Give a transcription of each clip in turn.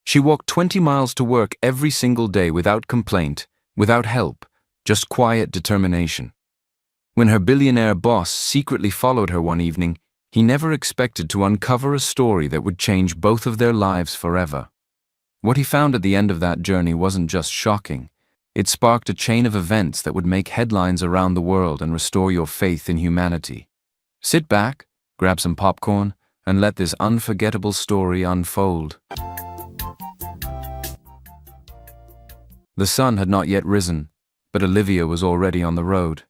She walked 20 miles to work every single day without complaint, without help, just quiet determination. When her billionaire boss secretly followed her one evening, he never expected to uncover a story that would change both of their lives forever. What he found at the end of that journey wasn't just shocking. It sparked a chain of events that would make headlines around the world and restore your faith in humanity. Sit back, grab some popcorn, and let this unforgettable story unfold. The sun had not yet risen, but Olivia was already on the road.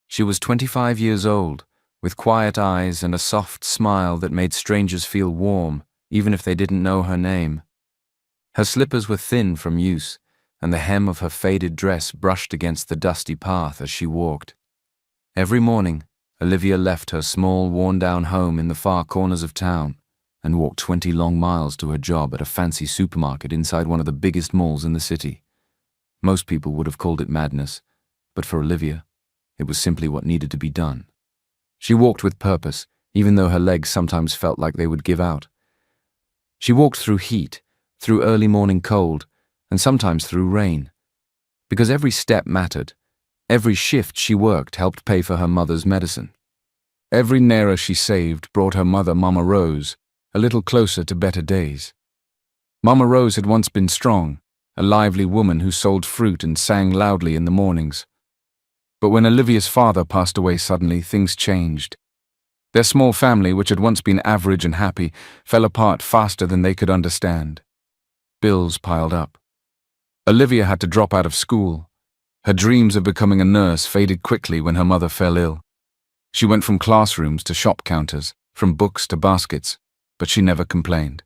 She was 25 years old, with quiet eyes and a soft smile that made strangers feel warm, even if they didn't know her name. Her slippers were thin from use, and the hem of her faded dress brushed against the dusty path as she walked. Every morning, Olivia left her small, worn-down home in the far corners of town and walked 20 long miles to her job at a fancy supermarket inside one of the biggest malls in the city. Most people would have called it madness, but for Olivia, it was simply what needed to be done. She walked with purpose, even though her legs sometimes felt like they would give out. She walked through heat, through early morning cold, and sometimes through rain. Because every step mattered. Every shift she worked helped pay for her mother's medicine. Every naira she saved brought her mother, Mama Rose, a little closer to better days. Mama Rose had once been strong, a lively woman who sold fruit and sang loudly in the mornings. But when Olivia's father passed away suddenly, things changed. Their small family, which had once been average and happy, fell apart faster than they could understand. Bills piled up. Olivia had to drop out of school. Her dreams of becoming a nurse faded quickly when her mother fell ill. She went from classrooms to shop counters, from books to baskets, but she never complained.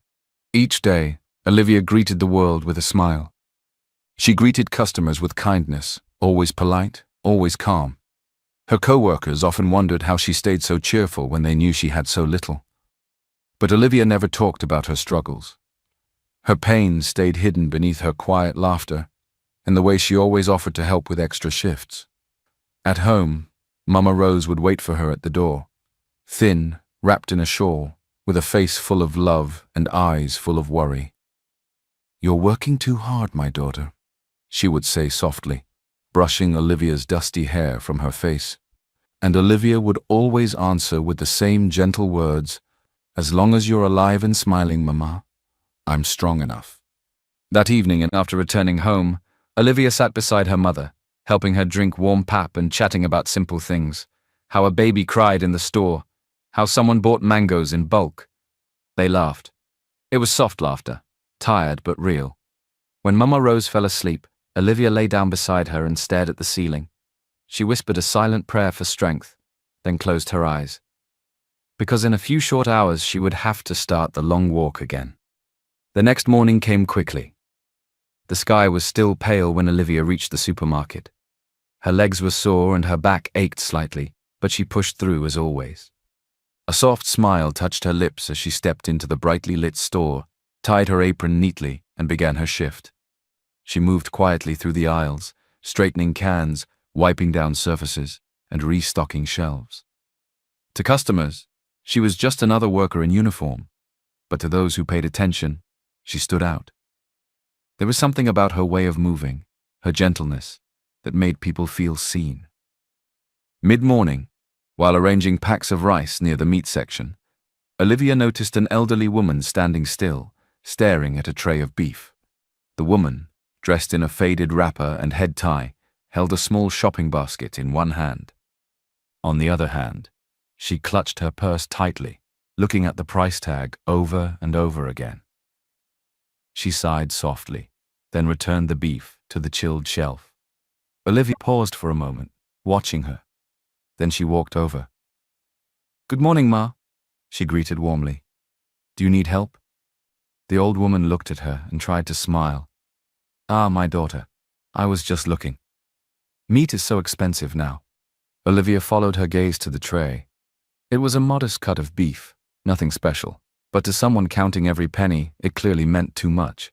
Each day, Olivia greeted the world with a smile. She greeted customers with kindness, always polite, always calm. Her co-workers often wondered how she stayed so cheerful when they knew she had so little. But Olivia never talked about her struggles. Her pain stayed hidden beneath her quiet laughter and the way she always offered to help with extra shifts. At home, Mama Rose would wait for her at the door, thin, wrapped in a shawl, with a face full of love and eyes full of worry. "You're working too hard, my daughter," she would say softly, brushing Olivia's dusty hair from her face. And Olivia would always answer with the same gentle words, "As long as you're alive and smiling, Mama, I'm strong enough." That evening, and after returning home, Olivia sat beside her mother, helping her drink warm pap and chatting about simple things. How a baby cried in the store, how someone bought mangoes in bulk. They laughed. It was soft laughter, tired but real. When Mama Rose fell asleep, Olivia lay down beside her and stared at the ceiling. She whispered a silent prayer for strength, then closed her eyes. Because in a few short hours she would have to start the long walk again. The next morning came quickly. The sky was still pale when Olivia reached the supermarket. Her legs were sore and her back ached slightly, but she pushed through as always. A soft smile touched her lips as she stepped into the brightly lit store, tied her apron neatly, and began her shift. She moved quietly through the aisles, straightening cans, wiping down surfaces, and restocking shelves. To customers, she was just another worker in uniform, but to those who paid attention, she stood out. There was something about her way of moving, her gentleness, that made people feel seen. Mid-morning, while arranging packs of rice near the meat section, Olivia noticed an elderly woman standing still, staring at a tray of beef. The woman, dressed in a faded wrapper and head tie, held a small shopping basket in one hand. On the other hand, she clutched her purse tightly, looking at the price tag over and over again. She sighed softly, then returned the beef to the chilled shelf. Olivia paused for a moment, watching her. Then she walked over. "Good morning, Ma," she greeted warmly. "Do you need help?" The old woman looked at her and tried to smile. "Ah, my daughter, I was just looking. Meat is so expensive now." Olivia followed her gaze to the tray. It was a modest cut of beef, nothing special, but to someone counting every penny, it clearly meant too much.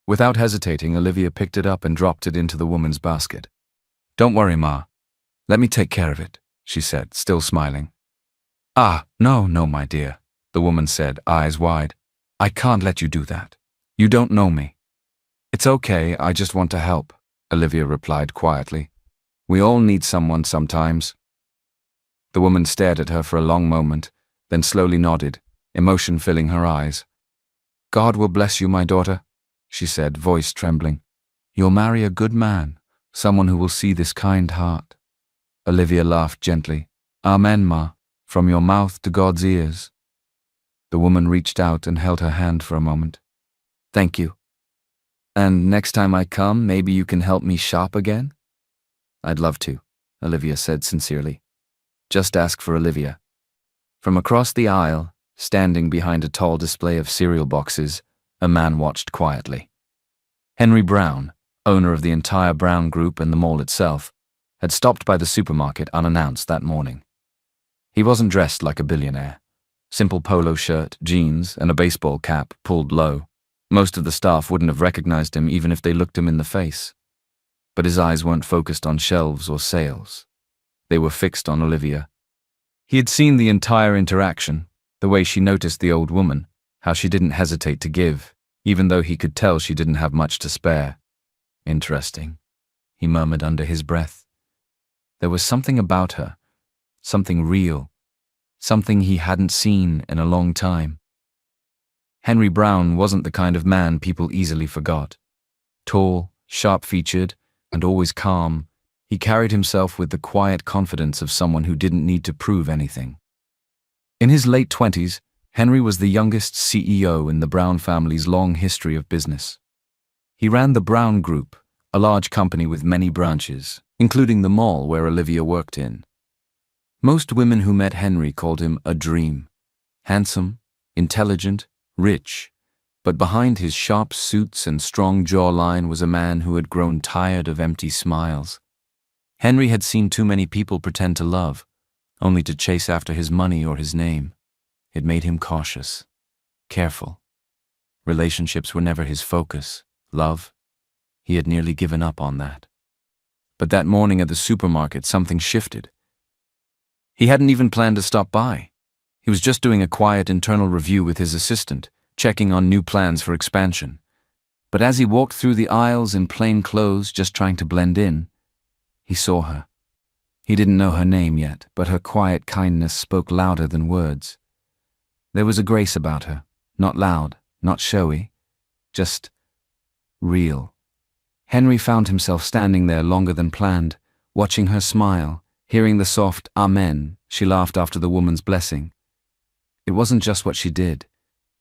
Without hesitating, Olivia picked it up and dropped it into the woman's basket. "Don't worry, Ma. Let me take care of it," she said, still smiling. "Ah, no, my dear," the woman said, eyes wide. "I can't let you do that. You don't know me. It's okay, I just want to help, Olivia replied quietly. We all need someone sometimes. The woman stared at her for a long moment, then slowly nodded, emotion filling her eyes. God will bless you, my daughter, she said, voice trembling. You'll marry a good man, someone who will see this kind heart. Olivia laughed gently. Amen, Ma, from your mouth to God's ears. The woman reached out and held her hand for a moment. Thank you. And next time I come, maybe you can help me shop again? I'd love to, Olivia said sincerely. Just ask for Olivia. From across the aisle, standing behind a tall display of cereal boxes, a man watched quietly. Henry Brown, owner of the entire Brown Group and the mall itself, had stopped by the supermarket unannounced that morning. He wasn't dressed like a billionaire. Simple polo shirt, jeans, and a baseball cap pulled low. Most of the staff wouldn't have recognized him even if they looked him in the face. But his eyes weren't focused on shelves or sales. They were fixed on Olivia. He had seen the entire interaction, the way she noticed the old woman, how she didn't hesitate to give, even though he could tell she didn't have much to spare. Interesting, he murmured under his breath. There was something about her, something real, something he hadn't seen in a long time. Henry Brown wasn't the kind of man people easily forgot. Tall, sharp-featured, and always calm, he carried himself with the quiet confidence of someone who didn't need to prove anything. In his late 20s, Henry was the youngest CEO in the Brown family's long history of business. He ran the Brown Group, a large company with many branches, including the mall where Olivia worked in. Most women who met Henry called him a dream. Handsome, intelligent, rich, but behind his sharp suits and strong jawline was a man who had grown tired of empty smiles. Henry had seen too many people pretend to love, only to chase after his money or his name. It made him cautious, careful. Relationships were never his focus. Love, he had nearly given up on that. But that morning at the supermarket, something shifted. He hadn't even planned to stop by. He was just doing a quiet internal review with his assistant, checking on new plans for expansion. But as he walked through the aisles in plain clothes, just trying to blend in, he saw her. He didn't know her name yet, but her quiet kindness spoke louder than words. There was a grace about her, not loud, not showy, just real. Henry found himself standing there longer than planned, watching her smile, hearing the soft amen she laughed after the woman's blessing. It wasn't just what she did,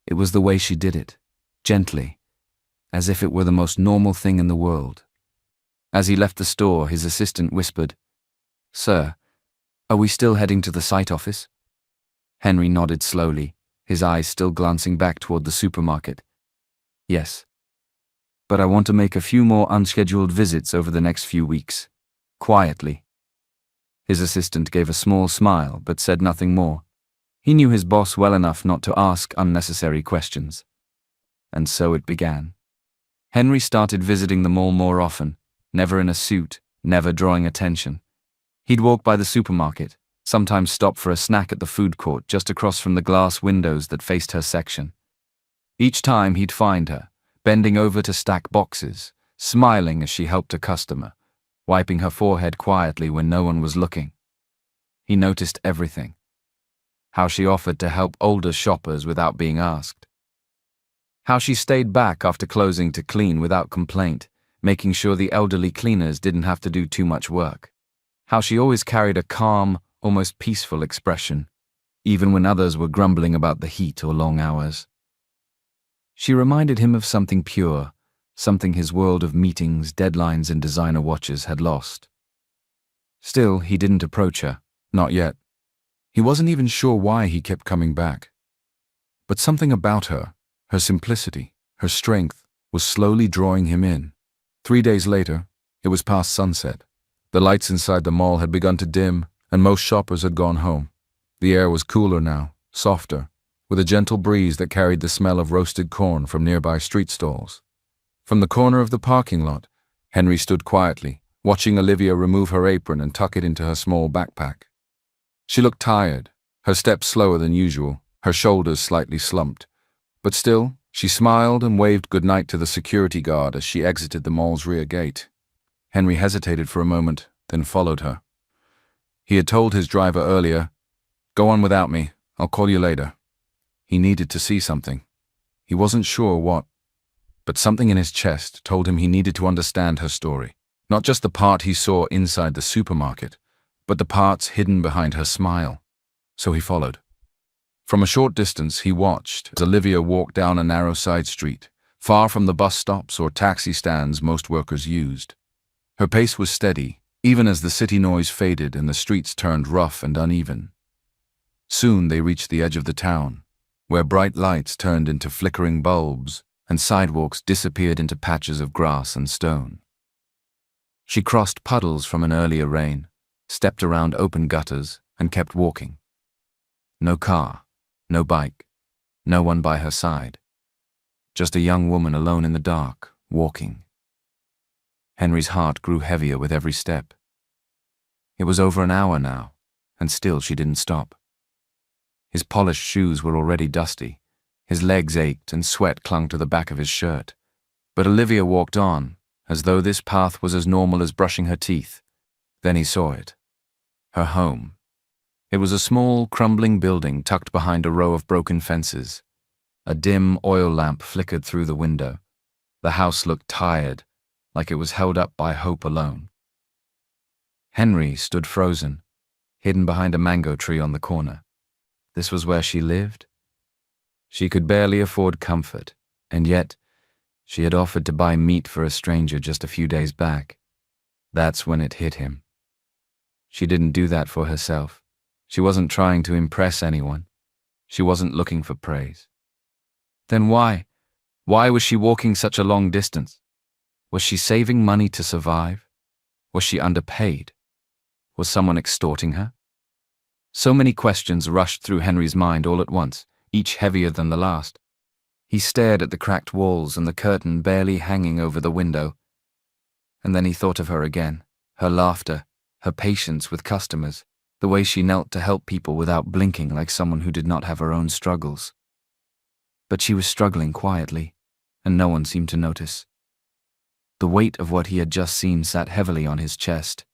it was the way she did it, gently, as if it were the most normal thing in the world. As he left the store, his assistant whispered, "Sir, are we still heading to the site office?" Henry nodded slowly, his eyes still glancing back toward the supermarket. "Yes. But I want to make a few more unscheduled visits over the next few weeks. Quietly." His assistant gave a small smile, but said nothing more. He knew his boss well enough not to ask unnecessary questions. And so it began. Henry started visiting the mall more often, never in a suit, never drawing attention. He'd walk by the supermarket, sometimes stop for a snack at the food court just across from the glass windows that faced her section. Each time he'd find her, bending over to stack boxes, smiling as she helped a customer, wiping her forehead quietly when no one was looking. He noticed everything. How she offered to help older shoppers without being asked. How she stayed back after closing to clean without complaint, making sure the elderly cleaners didn't have to do too much work. How she always carried a calm, almost peaceful expression, even when others were grumbling about the heat or long hours. She reminded him of something pure, something his world of meetings, deadlines, and designer watches had lost. Still, he didn't approach her, not yet. He wasn't even sure why he kept coming back. But something about her, her simplicity, her strength, was slowly drawing him in. 3 days later, it was past sunset. The lights inside the mall had begun to dim, and most shoppers had gone home. The air was cooler now, softer, with a gentle breeze that carried the smell of roasted corn from nearby street stalls. From the corner of the parking lot, Henry stood quietly, watching Olivia remove her apron and tuck it into her small backpack. She looked tired, her steps slower than usual, her shoulders slightly slumped. But still, She smiled and waved goodnight to the security guard as she exited the mall's rear gate. Henry hesitated for a moment, then followed her. He had told his driver earlier, "Go on without me, I'll call you later." He needed to see something. He wasn't sure what, but something in his chest told him he needed to understand her story. Not just the part he saw inside the supermarket, but the parts hidden behind her smile. So he followed. From a short distance, he watched as Olivia walked down a narrow side street, far from the bus stops or taxi stands most workers used. Her pace was steady, even as the city noise faded and the streets turned rough and uneven. Soon they reached the edge of the town, where bright lights turned into flickering bulbs and sidewalks disappeared into patches of grass and stone. She crossed puddles from an earlier rain, stepped around open gutters, and kept walking. No car, no bike, no one by her side. Just a young woman alone in the dark, walking. Henry's heart grew heavier with every step. It was over an hour now, and still she didn't stop. His polished shoes were already dusty. His legs ached and sweat clung to the back of his shirt. But Olivia walked on, as though this path was as normal as brushing her teeth. Then he saw it. Her home. It was a small, crumbling building tucked behind a row of broken fences. A dim oil lamp flickered through the window. The house looked tired, like it was held up by hope alone. Henry stood frozen, hidden behind a mango tree on the corner. This was where she lived? She could barely afford comfort, and yet she had offered to buy meat for a stranger just a few days back. That's when it hit him. She didn't do that for herself. She wasn't trying to impress anyone. She wasn't looking for praise. Then why? Why was she walking such a long distance? Was she saving money to survive? Was she underpaid? Was someone extorting her? So many questions rushed through Henry's mind all at once, each heavier than the last. He stared at the cracked walls and the curtain barely hanging over the window. And then he thought of her again, her laughter, her patience with customers, the way she knelt to help people without blinking like someone who did not have her own struggles. But she was struggling quietly, and no one seemed to notice. The weight of what he had just seen sat heavily on his chest.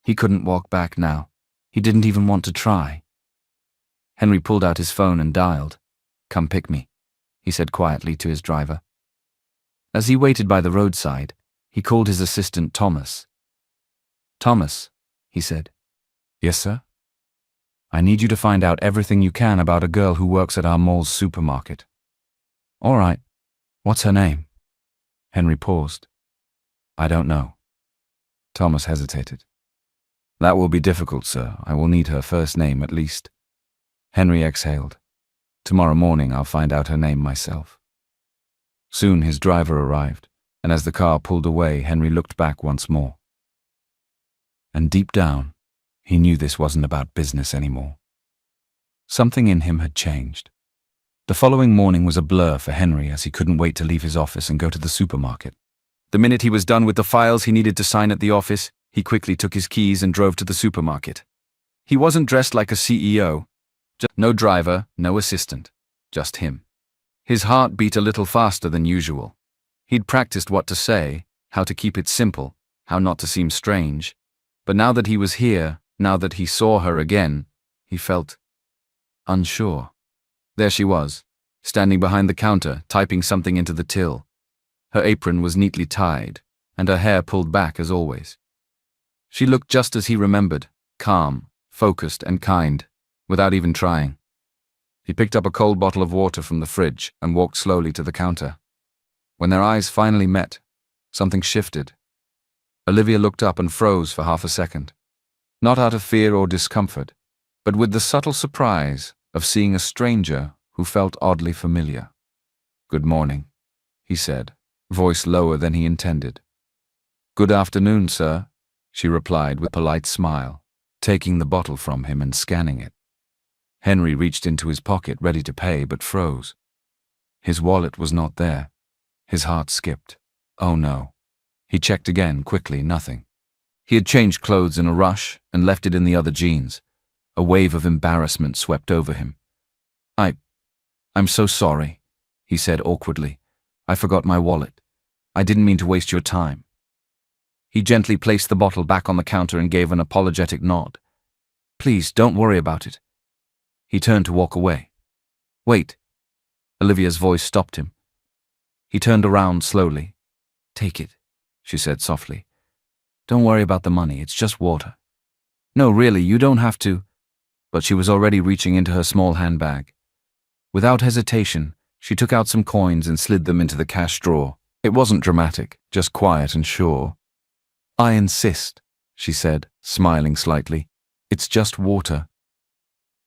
He couldn't walk back now. He didn't even want to try. Henry pulled out his phone and dialed. "Come pick me," he said quietly to his driver. As he waited by the roadside, he called his assistant Thomas. "Thomas," he said. "Yes, sir?" "I need you to find out everything you can about a girl who works at our mall's supermarket." "All right. What's her name?" Henry paused. "I don't know." Thomas hesitated. "That will be difficult, sir. I will need her first name at least." Henry exhaled. "Tomorrow morning I'll find out her name myself." Soon his driver arrived, and as the car pulled away, Henry looked back once more. And deep down, he knew this wasn't about business anymore. Something in him had changed. The following morning was a blur for Henry as he couldn't wait to leave his office and go to the supermarket. The minute he was done with the files he needed to sign at the office, he quickly took his keys and drove to the supermarket. He wasn't dressed like a CEO. No driver, no assistant. Just him. His heart beat a little faster than usual. He'd practiced what to say, how to keep it simple, how not to seem strange. But now that he was here, now that he saw her again, he felt unsure. There she was, standing behind the counter, typing something into the till. Her apron was neatly tied, and her hair pulled back as always. She looked just as he remembered, calm, focused, and kind, without even trying. He picked up a cold bottle of water from the fridge and walked slowly to the counter. When their eyes finally met, something shifted. Olivia looked up and froze for half a second, not out of fear or discomfort, but with the subtle surprise of seeing a stranger who felt oddly familiar. "Good morning," he said, voice lower than he intended. "Good afternoon, sir," she replied with a polite smile, taking the bottle from him and scanning it. Henry reached into his pocket ready to pay, but froze. His wallet was not there. His heart skipped. Oh no. He checked again, quickly, nothing. He had changed clothes in a rush and left it in the other jeans. A wave of embarrassment swept over him. I'm so sorry," he said awkwardly. I forgot my wallet. I didn't mean to waste your time. He gently placed the bottle back on the counter and gave an apologetic nod. Please, don't worry about it. He turned to walk away. Wait. Olivia's voice stopped him. He turned around slowly. Take it, she said softly. Don't worry about the money, it's just water. No, really, you don't have to. But she was already reaching into her small handbag. Without hesitation, she took out some coins and slid them into the cash drawer. It wasn't dramatic, just quiet and sure. I insist, she said, smiling slightly. It's just water.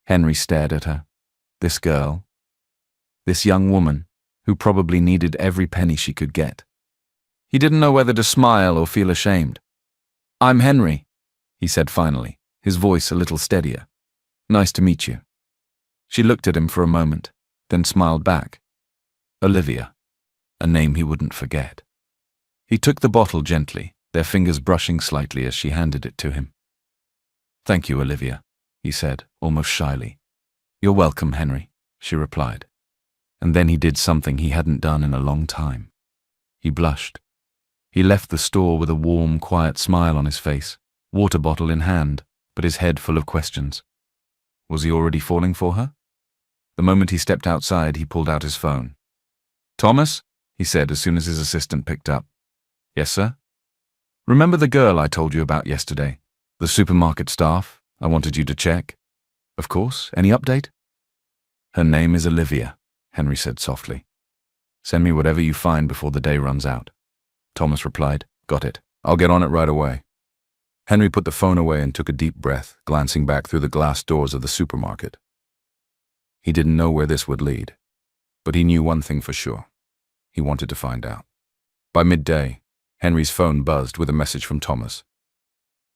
Henry stared at her. This girl. This young woman, who probably needed every penny she could get. He didn't know whether to smile or feel ashamed. I'm Henry, he said finally, his voice a little steadier. Nice to meet you. She looked at him for a moment, then smiled back. Olivia, a name he wouldn't forget. He took the bottle gently, their fingers brushing slightly as she handed it to him. Thank you, Olivia, he said, almost shyly. You're welcome, Henry, she replied. And then he did something he hadn't done in a long time. He blushed. He left the store with a warm, quiet smile on his face, water bottle in hand, but his head full of questions. Was he already falling for her? The moment he stepped outside, he pulled out his phone. Thomas, he said as soon as his assistant picked up. Yes, sir? Remember the girl I told you about yesterday? The supermarket staff? I wanted you to check. Of course. Any update? Her name is Olivia, Henry said softly. Send me whatever you find before the day runs out. Thomas replied, Got it. I'll get on it right away. Henry put the phone away and took a deep breath, glancing back through the glass doors of the supermarket. He didn't know where this would lead, but he knew one thing for sure. He wanted to find out. By midday, Henry's phone buzzed with a message from Thomas.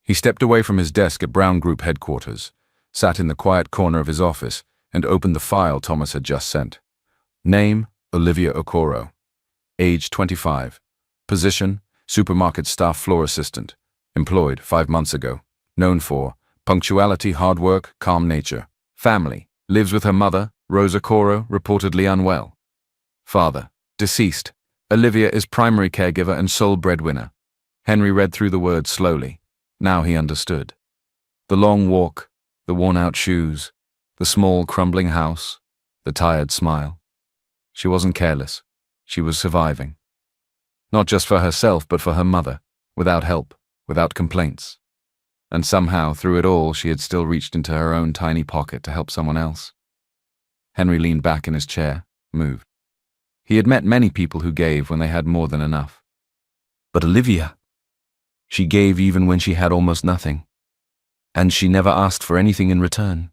He stepped away from his desk at Brown Group headquarters, sat in the quiet corner of his office, and opened the file Thomas had just sent. Name, Olivia Okoro. Age, 25. Position, supermarket staff floor assistant. Employed 5 months ago. Known for punctuality, hard work, calm nature. Family, lives with her mother, Rose Okoro, reportedly unwell. Father, deceased. Olivia is primary caregiver and sole breadwinner. Henry read through the words slowly. Now he understood. The long walk, the worn-out shoes, the small, crumbling house, the tired smile. She wasn't careless. She was surviving. Not just for herself, but for her mother, without help, without complaints. And somehow, through it all, she had still reached into her own tiny pocket to help someone else. Henry leaned back in his chair, moved. He had met many people who gave when they had more than enough. But Olivia, she gave even when she had almost nothing. And she never asked for anything in return.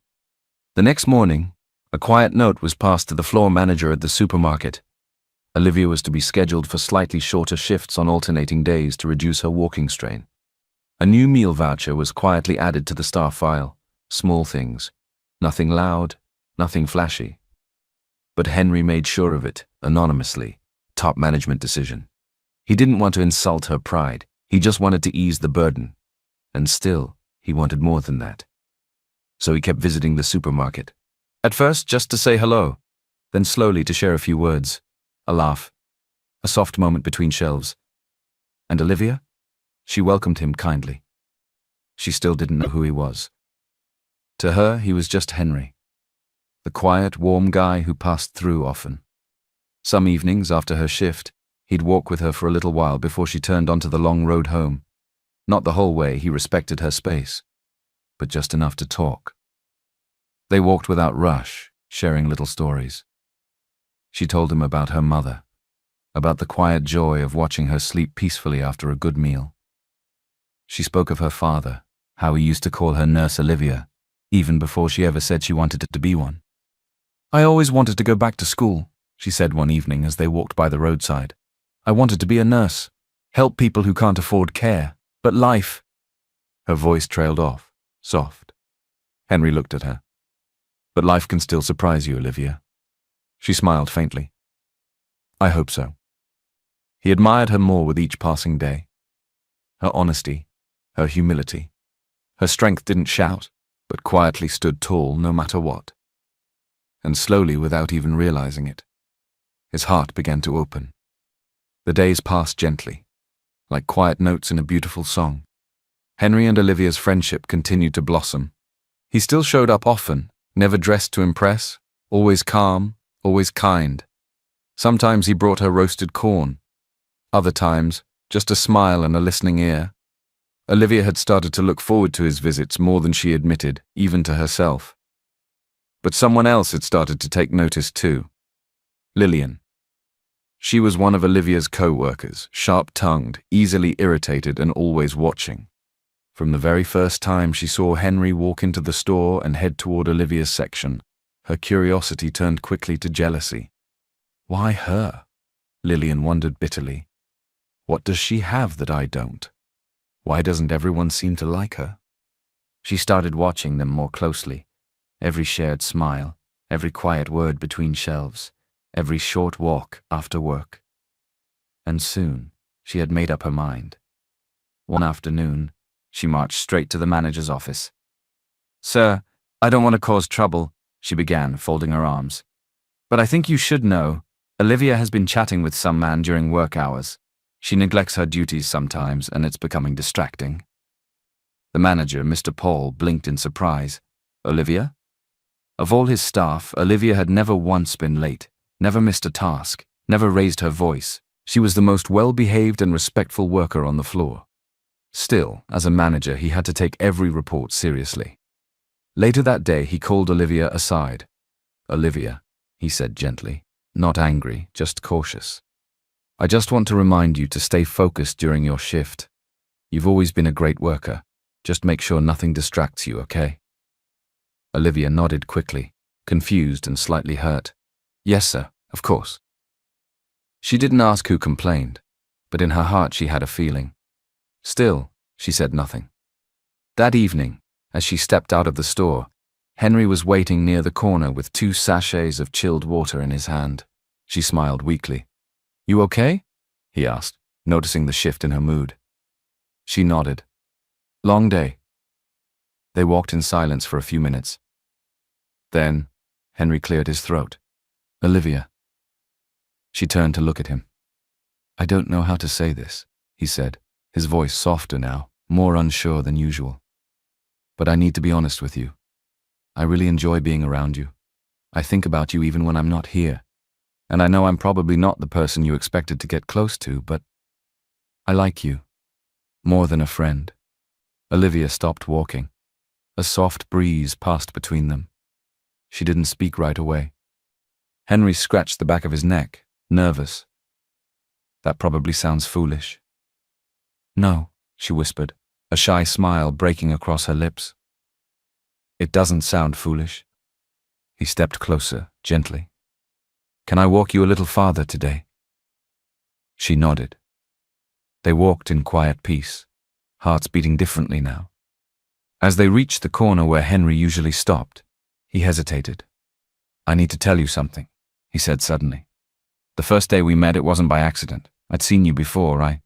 The next morning, a quiet note was passed to the floor manager at the supermarket. Olivia was to be scheduled for slightly shorter shifts on alternating days to reduce her walking strain. A new meal voucher was quietly added to the staff file. Small things. Nothing loud, nothing flashy. But Henry made sure of it, anonymously. Top management decision. He didn't want to insult her pride. He just wanted to ease the burden. And still, he wanted more than that. So he kept visiting the supermarket. At first, just to say hello. Then slowly to share a few words. A laugh. A soft moment between shelves. And Olivia? She welcomed him kindly. She still didn't know who he was. To her, he was just Henry. The quiet, warm guy who passed through often. Some evenings after her shift, he'd walk with her for a little while before she turned onto the long road home. Not the whole way, he respected her space, but just enough to talk. They walked without rush, sharing little stories. She told him about her mother, about the quiet joy of watching her sleep peacefully after a good meal. She spoke of her father, how he used to call her Nurse Olivia, even before she ever said she wanted to be one. I always wanted to go back to school, she said one evening as they walked by the roadside. I wanted to be a nurse, help people who can't afford care, but life... Her voice trailed off, soft. Henry looked at her. But life can still surprise you, Olivia. She smiled faintly. I hope so. He admired her more with each passing day. Her honesty, her humility. Her strength didn't shout, but quietly stood tall no matter what. And slowly, without even realizing it, His heart began to open. The days passed gently, like quiet notes in a beautiful song. Henry and Olivia's friendship continued to blossom. He still showed up often, never dressed to impress, always calm, always kind. Sometimes he brought her roasted corn. Other times, just a smile and a listening ear. Olivia had started to look forward to his visits more than she admitted, even to herself. But someone else had started to take notice too. Lillian. She was one of Olivia's co-workers, sharp-tongued, easily irritated, and always watching. From the very first time she saw Henry walk into the store and head toward Olivia's section, her curiosity turned quickly to jealousy. Why her? Lillian wondered bitterly. What does she have that I don't? Why doesn't everyone seem to like her? She started watching them more closely. Every shared smile, every quiet word between shelves, every short walk after work. And soon, she had made up her mind. One afternoon, she marched straight to the manager's office. "Sir, I don't want to cause trouble," she began, folding her arms. "But I think you should know, Olivia has been chatting with some man during work hours. She neglects her duties sometimes, and it's becoming distracting." The manager, Mr. Paul, blinked in surprise. Olivia? Of all his staff, Olivia had never once been late, never missed a task, never raised her voice. She was the most well-behaved and respectful worker on the floor. Still, as a manager, he had to take every report seriously. Later that day, he called Olivia aside. "Olivia," he said gently, not angry, just cautious. "I just want to remind you to stay focused during your shift. You've always been a great worker. Just make sure nothing distracts you, okay?" Olivia nodded quickly, confused and slightly hurt. "Yes, sir, of course." She didn't ask who complained, but in her heart she had a feeling. Still, she said nothing. That evening, as she stepped out of the store, Henry was waiting near the corner with 2 sachets of chilled water in his hand. She smiled weakly. "You okay?" he asked, noticing the shift in her mood. She nodded. "Long day." They walked in silence for a few minutes. Then, Henry cleared his throat. "Olivia." She turned to look at him. "I don't know how to say this," he said, his voice softer now, more unsure than usual. "But I need to be honest with you. I really enjoy being around you. I think about you even when I'm not here. And I know I'm probably not the person you expected to get close to, but I like you. More than a friend." Olivia stopped walking. A soft breeze passed between them. She didn't speak right away. Henry scratched the back of his neck, nervous. "That probably sounds foolish." "No," she whispered, a shy smile breaking across her lips. "It doesn't sound foolish." He stepped closer, gently. "Can I walk you a little farther today?" She nodded. They walked in quiet peace, hearts beating differently now. As they reached the corner where Henry usually stopped, he hesitated. "I need to tell you something," he said suddenly. "The first day we met, it wasn't by accident. I'd seen you before. I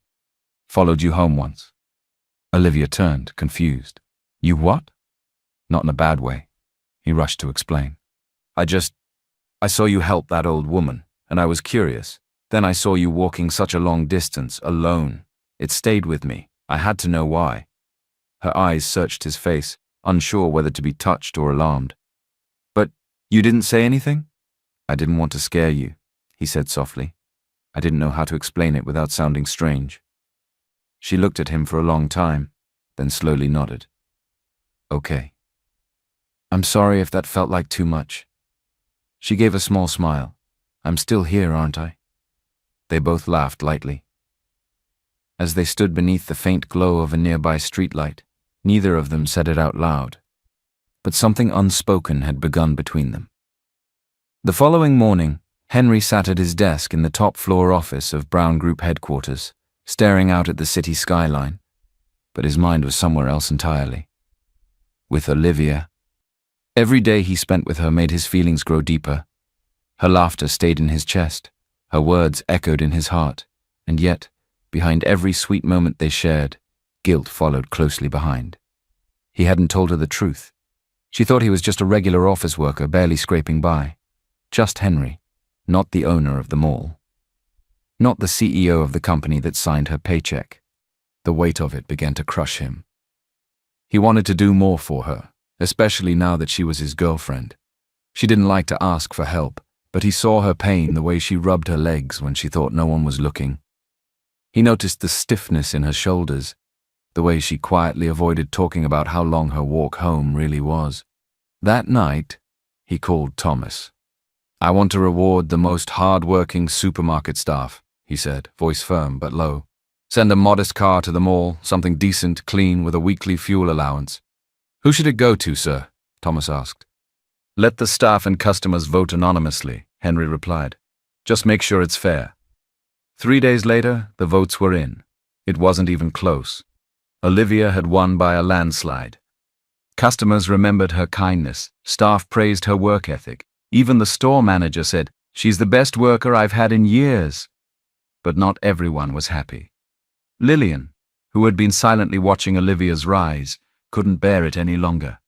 followed you home once." Olivia turned, confused. "You what?" "Not in a bad way," he rushed to explain. I saw you help that old woman, and I was curious. Then I saw you walking such a long distance, alone. It stayed with me. I had to know why." Her eyes searched his face, unsure whether to be touched or alarmed. "But you didn't say anything?" "I didn't want to scare you," he said softly. I didn't know how to explain it without sounding strange. She looked at him for a long time, then slowly nodded. "Okay. I'm sorry if that felt like too much." She gave a small smile. "I'm still here, aren't I?" They both laughed lightly. As they stood beneath the faint glow of a nearby streetlight, neither of them said it out loud. But something unspoken had begun between them. The following morning, Henry sat at his desk in the top-floor office of Brown Group headquarters, staring out at the city skyline. But his mind was somewhere else entirely. With Olivia. Every day he spent with her made his feelings grow deeper. Her laughter stayed in his chest, her words echoed in his heart, and yet, behind every sweet moment they shared, guilt followed closely behind. He hadn't told her the truth. She thought he was just a regular office worker barely scraping by. Just Henry. not the owner of the mall. Not the CEO of the company that signed her paycheck. The weight of it began to crush him. He wanted to do more for her, especially now that she was his girlfriend. She didn't like to ask for help, but he saw her pain the way she rubbed her legs when she thought no one was looking. He noticed the stiffness in her shoulders, the way she quietly avoided talking about how long her walk home really was. That night, he called Thomas. "I want to reward the most hard-working supermarket staff," he said, voice firm but low. "Send a modest car to the mall, something decent, clean, with a weekly fuel allowance." "Who should it go to, sir?" Thomas asked. "Let the staff and customers vote anonymously," Henry replied. "Just make sure it's fair." 3 days later, the votes were in. It wasn't even close. Olivia had won by a landslide. Customers remembered her kindness, staff praised her work ethic. Even the store manager said, "She's the best worker I've had in years." But not everyone was happy. Lillian, who had been silently watching Olivia's rise, couldn't bear it any longer.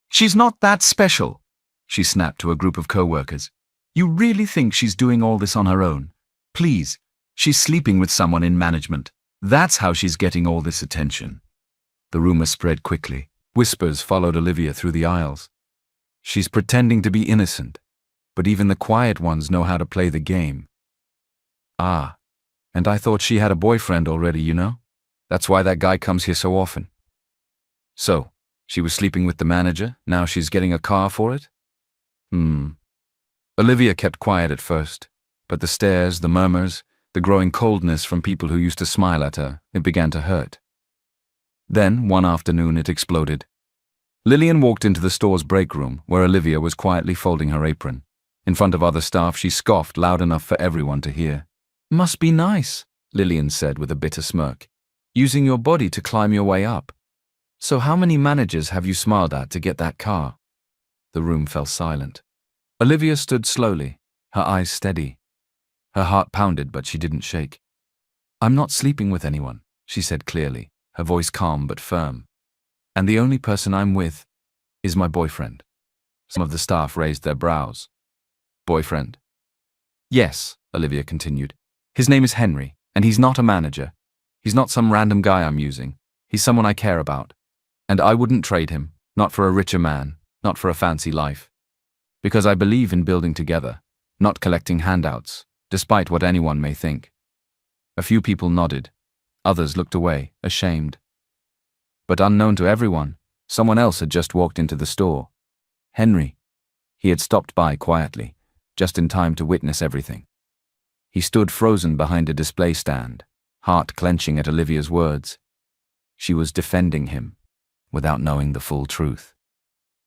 "She's not that special," she snapped to a group of co-workers. "You really think she's doing all this on her own? Please, she's sleeping with someone in management. That's how she's getting all this attention." The rumor spread quickly. Whispers followed Olivia through the aisles. "She's pretending to be innocent, but even the quiet ones know how to play the game." "Ah, and I thought she had a boyfriend already, you know? That's why that guy comes here so often." "So, she was sleeping with the manager, now she's getting a car for it?" Olivia kept quiet at first, but the stares, the murmurs, the growing coldness from people who used to smile at her, it began to hurt. Then, one afternoon, it exploded. Lillian walked into the store's break room, where Olivia was quietly folding her apron. In front of other staff, she scoffed loud enough for everyone to hear. "Must be nice," Lillian said with a bitter smirk, "using your body to climb your way up. So how many managers have you smiled at to get that car?" The room fell silent. Olivia stood slowly, her eyes steady. Her heart pounded, but she didn't shake. "I'm not sleeping with anyone," she said clearly, her voice calm but firm. "And the only person I'm with is my boyfriend." Some of the staff raised their brows. "Boyfriend?" "Yes," Olivia continued. "His name is Henry, and he's not a manager. He's not some random guy I'm using. He's someone I care about. And I wouldn't trade him, not for a richer man, not for a fancy life. Because I believe in building together, not collecting handouts, despite what anyone may think." A few people nodded. Others looked away, ashamed. But unknown to everyone, someone else had just walked into the store. Henry. He had stopped by quietly, just in time to witness everything. He stood frozen behind a display stand, heart clenching at Olivia's words. She was defending him, without knowing the full truth.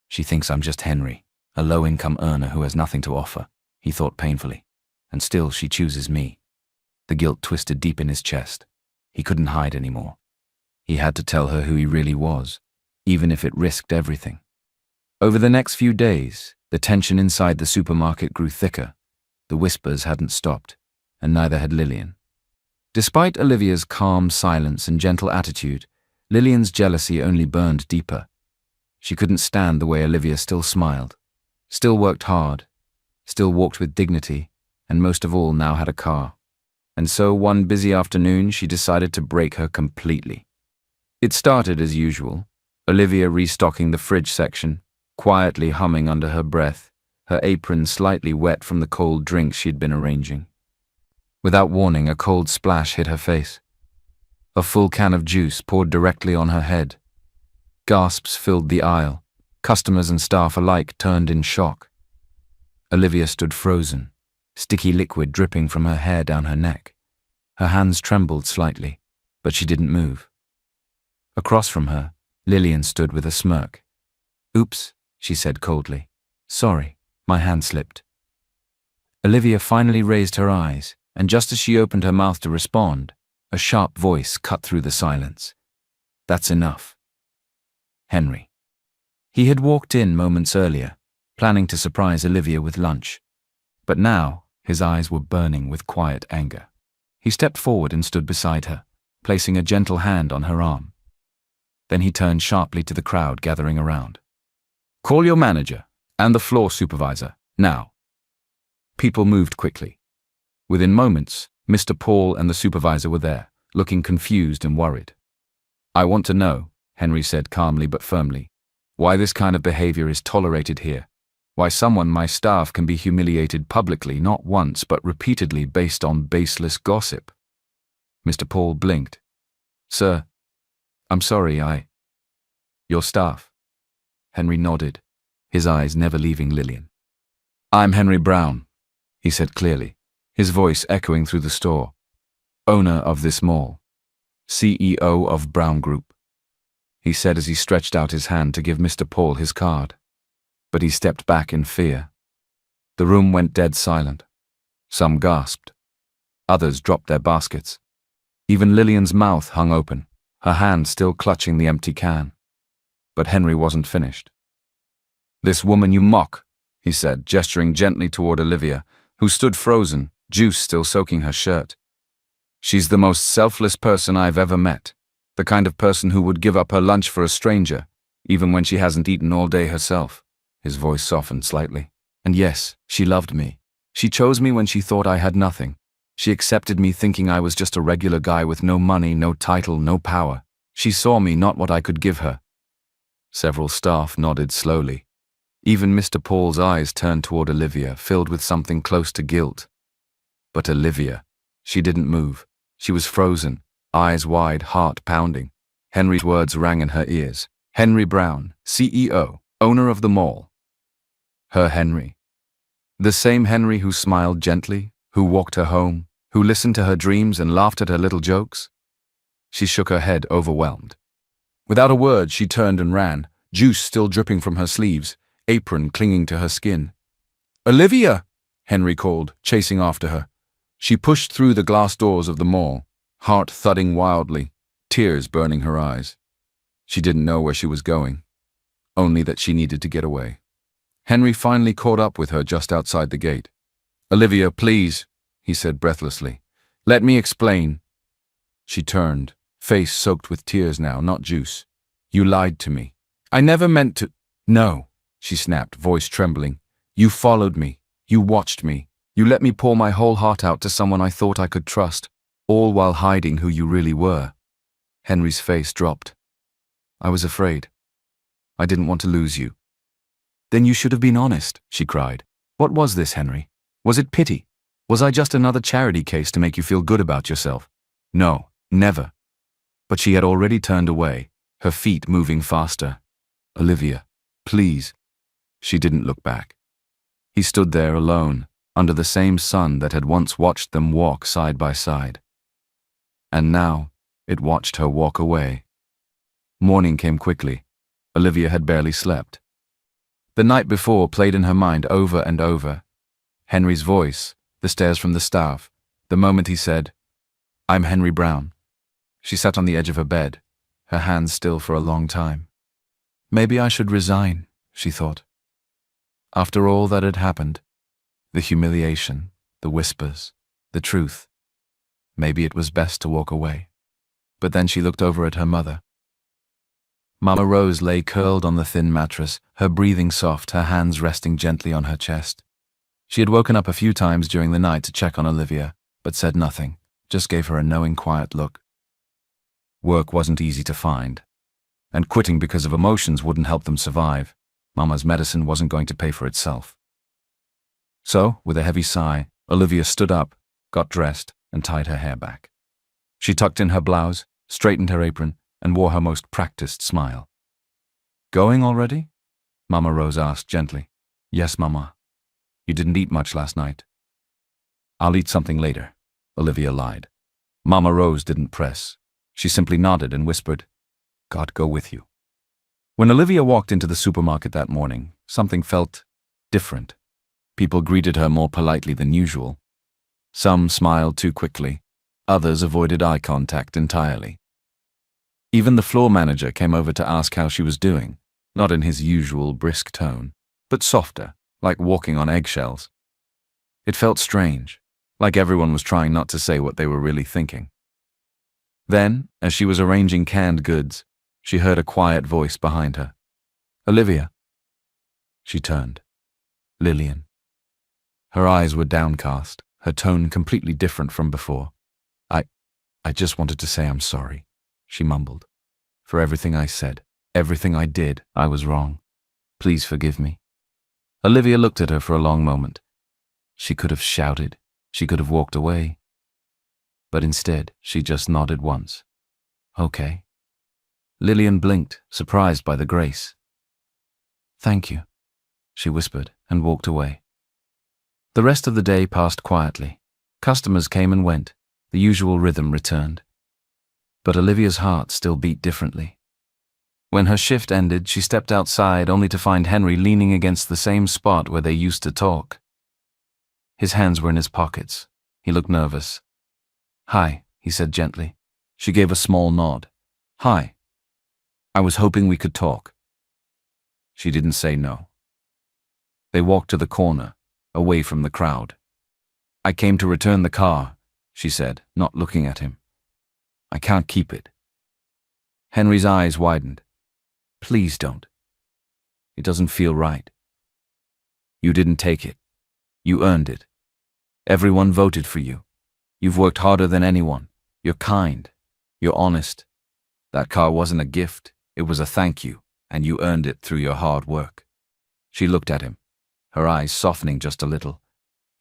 "She thinks I'm just Henry, a low-income earner who has nothing to offer," he thought painfully. "And still she chooses me." The guilt twisted deep in his chest. He couldn't hide anymore. He had to tell her who he really was, even if it risked everything. Over the next few days, the tension inside the supermarket grew thicker. The whispers hadn't stopped, and neither had Lillian. Despite Olivia's calm silence and gentle attitude, Lillian's jealousy only burned deeper. She couldn't stand the way Olivia still smiled, still worked hard, still walked with dignity, and most of all now had a car. And so one busy afternoon she decided to break her completely. It started as usual, Olivia restocking the fridge section, quietly humming under her breath, her apron slightly wet from the cold drinks she'd been arranging. Without warning, a cold splash hit her face. A full can of juice poured directly on her head. Gasps filled the aisle. Customers and staff alike turned in shock. Olivia stood frozen, sticky liquid dripping from her hair down her neck. Her hands trembled slightly, but she didn't move. Across from her, Lillian stood with a smirk. "Oops," she said coldly. "Sorry, my hand slipped." Olivia finally raised her eyes, and just as she opened her mouth to respond, a sharp voice cut through the silence. "That's enough." Henry. He had walked in moments earlier, planning to surprise Olivia with lunch. But now, his eyes were burning with quiet anger. He stepped forward and stood beside her, placing a gentle hand on her arm. Then he turned sharply to the crowd gathering around. "Call your manager and the floor supervisor, now." People moved quickly. Within moments, Mr. Paul and the supervisor were there, looking confused and worried. "I want to know," Henry said calmly but firmly, "why this kind of behavior is tolerated here. Why someone my staff can be humiliated publicly not once but repeatedly based on baseless gossip." Mr. Paul blinked. "Sir, I'm sorry, Your staff." Henry nodded, his eyes never leaving Lillian. "I'm Henry Brown," he said clearly, his voice echoing through the store. "Owner of this mall. CEO of Brown Group," he said as he stretched out his hand to give Mr. Paul his card. But he stepped back in fear. The room went dead silent. Some gasped. Others dropped their baskets. Even Lillian's mouth hung open, her hand still clutching the empty can. But Henry wasn't finished. "This woman you mock," he said, gesturing gently toward Olivia, who stood frozen, juice still soaking her shirt. "She's the most selfless person I've ever met, the kind of person who would give up her lunch for a stranger, even when she hasn't eaten all day herself." His voice softened slightly. "And yes, she loved me. She chose me when she thought I had nothing. She accepted me thinking I was just a regular guy with no money, no title, no power. She saw me, not what I could give her." Several staff nodded slowly. Even Mr. Paul's eyes turned toward Olivia, filled with something close to guilt. But Olivia, she didn't move. She was frozen, eyes wide, heart pounding. Henry's words rang in her ears. Henry Brown, CEO, owner of the mall. Her Henry. The same Henry who smiled gently, who walked her home, who listened to her dreams and laughed at her little jokes. She shook her head, overwhelmed. Without a word, she turned and ran, juice still dripping from her sleeves, apron clinging to her skin. "Olivia!" Henry called, chasing after her. She pushed through the glass doors of the mall, heart thudding wildly, tears burning her eyes. She didn't know where she was going, only that she needed to get away. Henry finally caught up with her just outside the gate. "Olivia, please," he said breathlessly. "Let me explain." She turned, face soaked with tears now, not juice. "You lied to me. I never meant to—" "No," she snapped, voice trembling. "You followed me. You watched me. You let me pour my whole heart out to someone I thought I could trust, all while hiding who you really were." Henry's face dropped. "I was afraid. I didn't want to lose you." "Then you should have been honest," she cried. "What was this, Henry? Was it pity? Was I just another charity case to make you feel good about yourself?" "No, never." But she had already turned away, her feet moving faster. "Olivia, please." She didn't look back. He stood there alone, under the same sun that had once watched them walk side by side. And now, it watched her walk away. Morning came quickly. Olivia had barely slept. The night before played in her mind over and over. Henry's voice, the stares from the staff, the moment he said, "I'm Henry Brown." She sat on the edge of her bed, her hands still for a long time. Maybe I should resign, she thought. After all that had happened, the humiliation, the whispers, the truth, maybe it was best to walk away. But then she looked over at her mother. Mama Rose lay curled on the thin mattress, her breathing soft, her hands resting gently on her chest. She had woken up a few times during the night to check on Olivia, but said nothing, just gave her a knowing, quiet look. Work wasn't easy to find, and quitting because of emotions wouldn't help them survive. Mama's medicine wasn't going to pay for itself. So, with a heavy sigh, Olivia stood up, got dressed, and tied her hair back. She tucked in her blouse, straightened her apron, and wore her most practiced smile. "Going already?" Mama Rose asked gently. "Yes, Mama. You didn't eat much last night." "I'll eat something later," Olivia lied. Mama Rose didn't press. She simply nodded and whispered, "God go with you." When Olivia walked into the supermarket that morning, something felt different. People greeted her more politely than usual. Some smiled too quickly, others avoided eye contact entirely. Even the floor manager came over to ask how she was doing, not in his usual brisk tone, but softer, like walking on eggshells. It felt strange, like everyone was trying not to say what they were really thinking. Then, as she was arranging canned goods, she heard a quiet voice behind her. "Olivia." She turned. "Lillian." Her eyes were downcast, her tone completely different from before. I just wanted to say I'm sorry, she mumbled. For everything I said, everything I did, I was wrong. Please forgive me. Olivia looked at her for a long moment. She could have shouted, she could have walked away. But instead, she just nodded once. Okay. Lillian blinked, surprised by the grace. Thank you, she whispered and walked away. The rest of the day passed quietly. Customers came and went. The usual rhythm returned. But Olivia's heart still beat differently. When her shift ended, she stepped outside only to find Henry leaning against the same spot where they used to talk. His hands were in his pockets. He looked nervous. Hi, he said gently. She gave a small nod. Hi. I was hoping we could talk. She didn't say no. They walked to the corner, away from the crowd. I came to return the car, she said, not looking at him. I can't keep it. Henry's eyes widened. Please don't. It doesn't feel right. You didn't take it. You earned it. Everyone voted for you. You've worked harder than anyone. You're kind. You're honest. That car wasn't a gift. It was a thank you, and you earned it through your hard work. She looked at him, her eyes softening just a little.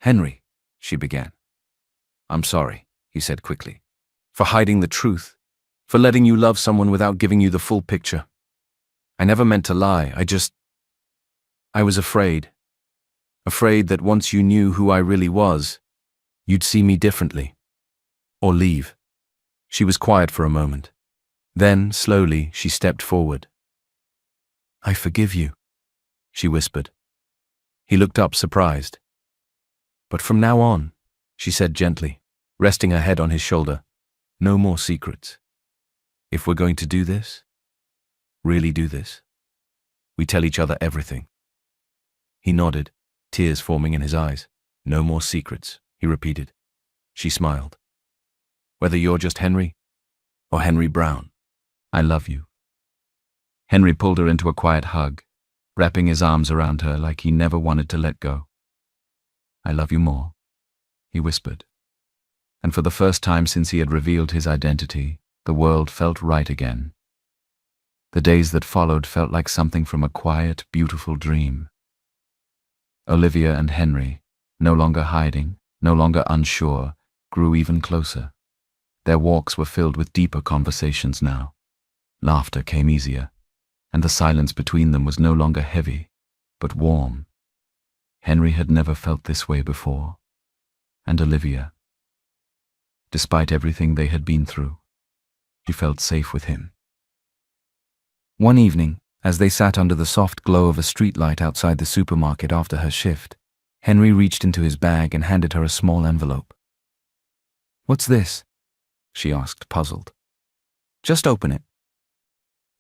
Henry, she began. I'm sorry, he said quickly, for hiding the truth, for letting you love someone without giving you the full picture. I never meant to lie. I was afraid. Afraid that once you knew who I really was, you'd see me differently. Or leave. She was quiet for a moment. Then, slowly, she stepped forward. I forgive you, she whispered. He looked up, surprised. But from now on, she said gently, resting her head on his shoulder, no more secrets. If we're going to do this, really do this, we tell each other everything. He nodded, tears forming in his eyes. No more secrets, he repeated. She smiled. Whether you're just Henry or Henry Brown, I love you. Henry pulled her into a quiet hug, wrapping his arms around her like he never wanted to let go. I love you more, he whispered. And for the first time since he had revealed his identity, the world felt right again. The days that followed felt like something from a quiet, beautiful dream. Olivia and Henry, no longer hiding, no longer unsure, grew even closer. Their walks were filled with deeper conversations now. Laughter came easier, and the silence between them was no longer heavy, but warm. Henry had never felt this way before. And Olivia, despite everything they had been through, she felt safe with him. One evening, as they sat under the soft glow of a streetlight outside the supermarket after her shift, Henry reached into his bag and handed her a small envelope. What's this? She asked, puzzled. Just open it.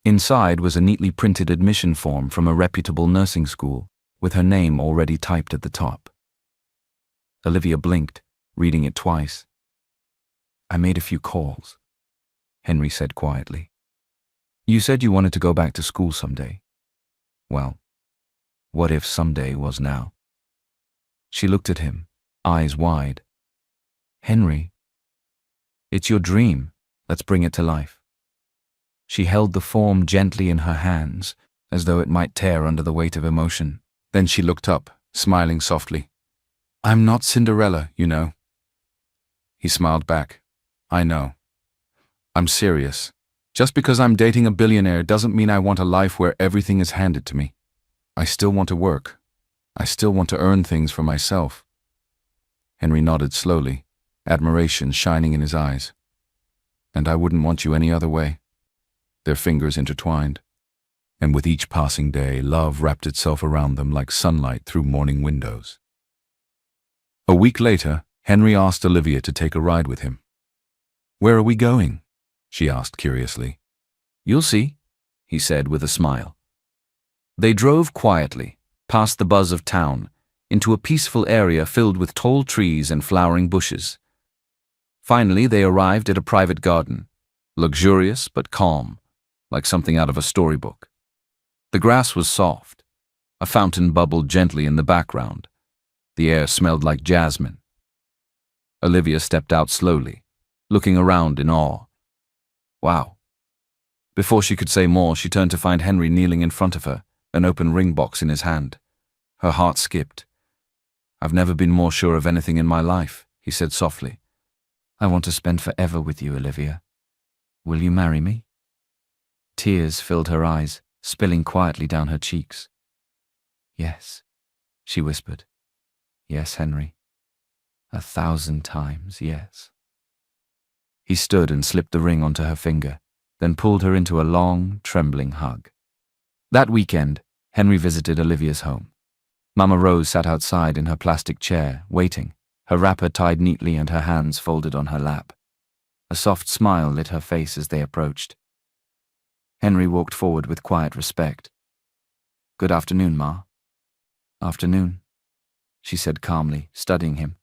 Inside was a neatly printed admission form from a reputable nursing school, with her name already typed at the top. Olivia blinked, reading it twice. I made a few calls, Henry said quietly. You said you wanted to go back to school someday. Well, what if someday was now? She looked at him, eyes wide. Henry, it's your dream. Let's bring it to life. She held the form gently in her hands, as though it might tear under the weight of emotion. Then she looked up, smiling softly. I'm not Cinderella, you know. He smiled back. I know. I'm serious. Just because I'm dating a billionaire doesn't mean I want a life where everything is handed to me. I still want to work. I still want to earn things for myself. Henry nodded slowly, admiration shining in his eyes. And I wouldn't want you any other way. Their fingers intertwined. And with each passing day, love wrapped itself around them like sunlight through morning windows. A week later, Henry asked Olivia to take a ride with him. Where are we going? She asked curiously. You'll see, he said with a smile. They drove quietly, past the buzz of town, into a peaceful area filled with tall trees and flowering bushes. Finally, they arrived at a private garden, luxurious but calm, like something out of a storybook. The grass was soft. A fountain bubbled gently in the background, The air smelled like jasmine. Olivia stepped out slowly, looking around in awe. Wow. Before she could say more, she turned to find Henry kneeling in front of her, an open ring box in his hand. Her heart skipped. "I've never been more sure of anything in my life," he said softly. "I want to spend forever with you, Olivia. Will you marry me?" Tears filled her eyes, spilling quietly down her cheeks. "Yes," she whispered. "Yes, Henry. 1,000 times yes." He stood and slipped the ring onto her finger, then pulled her into a long, trembling hug. That weekend, Henry visited Olivia's home. Mama Rose sat outside in her plastic chair, waiting, her wrapper tied neatly and her hands folded on her lap. A soft smile lit her face as they approached. Henry walked forward with quiet respect. "Good afternoon, Ma." "Afternoon," she said calmly, studying him.